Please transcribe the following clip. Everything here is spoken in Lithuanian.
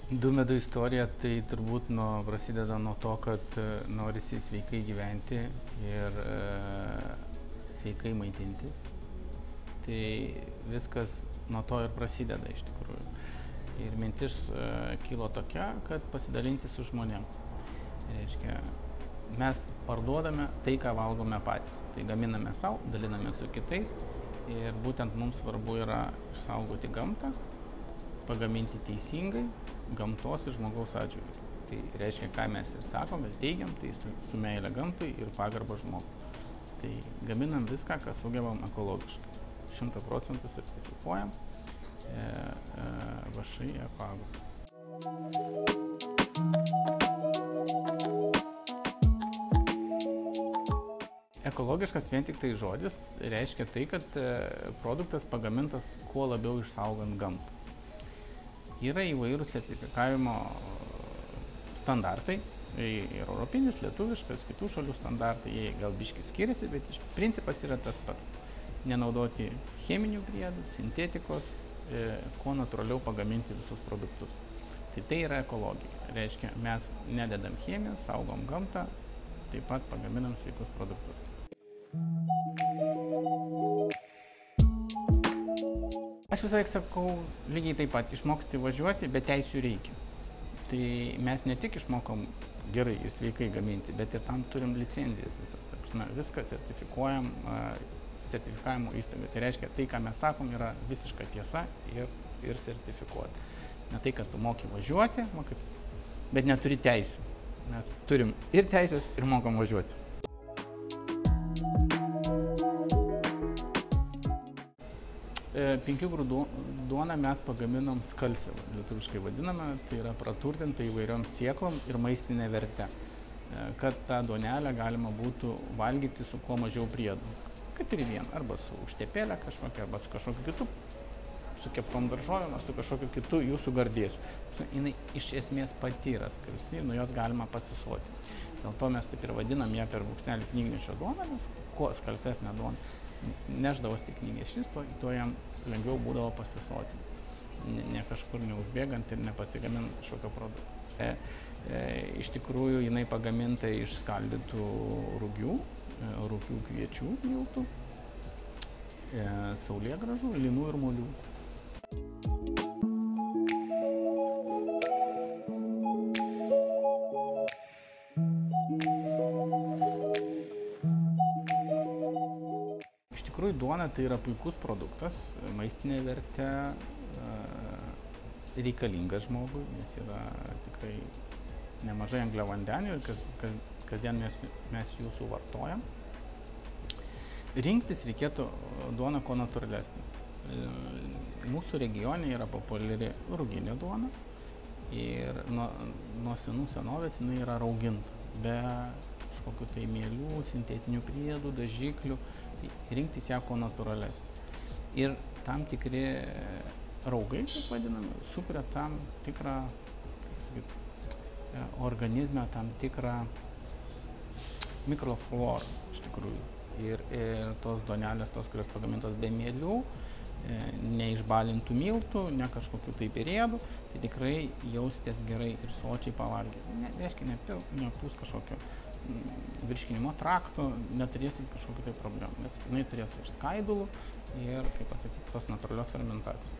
Du medų istorija tai turbūt prasideda nuo to, kad norisi sveikai gyventi ir sveikai maitintis. Tai viskas nuo to ir prasideda iš tikrųjų. Ir mintis kilo tokia, kad pasidalinti su žmonėm. Reiškia, mes parduodame tai, ką valgome patys. Tai gaminame savo, daliname su kitais ir būtent mums svarbu yra išsaugoti gamtą, pagaminti teisingai, gamtos ir žmogaus atžvilgiu. Tai reiškia, ką mes ir sakom, ir teigiam, tai su meile gamtai ir pagarba žmogui. Tai gaminam viską, ką sugebam ekologiškai. 100% sertifikuojam VŠI Ekoagro. Ekologiškas vien tik tai žodis reiškia tai, kad produktas pagamintas kuo labiau išsaugant gamtą. Yra įvairūs sertifikavimo standartai, ir europinis, lietuviškas, kitų šalių standartai, jie gal biškai skiriasi, bet principas yra tas pats. Nenaudoti cheminių priedų, sintetikos, kuo natūraliau pagaminti visus produktus. Tai yra ekologija. Reiškia, mes nededam chemijos, saugom gamtą, taip pat pagaminam sveikus produktus. Aš visą laiką sakau lygiai taip pat, išmoksti važiuoti, bet teisių reikia. Tai mes ne tik išmokom gerai ir sveikai gaminti, bet ir tam turim licenzijas visas. Viską sertifikuojam sertifikavimo įstaigai. Tai reiškia, tai, ką mes sakom, yra visiška tiesa ir sertifikuoti. Ne tai, kad tu moki važiuoti, bet neturi teisių. Mes turim ir teisės, ir mokam važiuoti. Penkių grūdų duoną mes pagaminom skalsę, lietuviškai vadiname, tai yra praturtinta įvairiom sėklom ir maistinė verte, kad tą duonelę galima būtų valgyti su kuo mažiau priedų. Kad ir vien, arba su užtepėlė kažkokia, arba su kažkokiu kitu, su keptom daržovėm, su kažkokiu kitu jūsų gardėsiu. Jinai iš esmės pati yra skalsi, nuo jos galima pasisoti. Dėl to mes taip ir vadinam ją per brūkšnelį knygnešio duoną, nes kuo skalsesnė duona nešdavosi knygnešys, tuo jam lengviau būdavo pasisoti. Ne kažkur neužbėgant ir nepasigaminant kažkokio produkto. Iš tikrųjų, jinai pagaminta iš skaldytų rugių kviečių miltų, saulėgrąžų, linų ir moliūgų. Iš tikrųjų, duona tai yra puikus produktas, maistinė vertė, reikalingas žmogui, nes yra tikrai nemažai angliavandenių ir kasdien mes jų suvartojam. Rinktis reikėtų duoną kuo natūralesnį. Mūsų regione yra populiari ruginė duona ir nuo senų senovės jinai yra rauginta, be kažkokių tai mielių, sintetinių priedų, dažiklių, tai rinktis ją kuo natūralesnį. Ir tam tikri raugai, kaip vadiname, sukuria tam tikrą organizme, tam tikrą mikroflorą iš tikrųjų. Ir tos duonelės, tos, kurios pagamintos be mielių, neišbalintų miltų, ne kažkokių tai priedų, tai tikrai jausitės gerai ir sočiai pavalgyti. Reiškia, nepūs kažkokio virškinimo trakto, neturėsit kažkokių tai problemų, nes jinai turės ir skaidulų ir, kaip pasakyti, tos natūralios fermentacijos.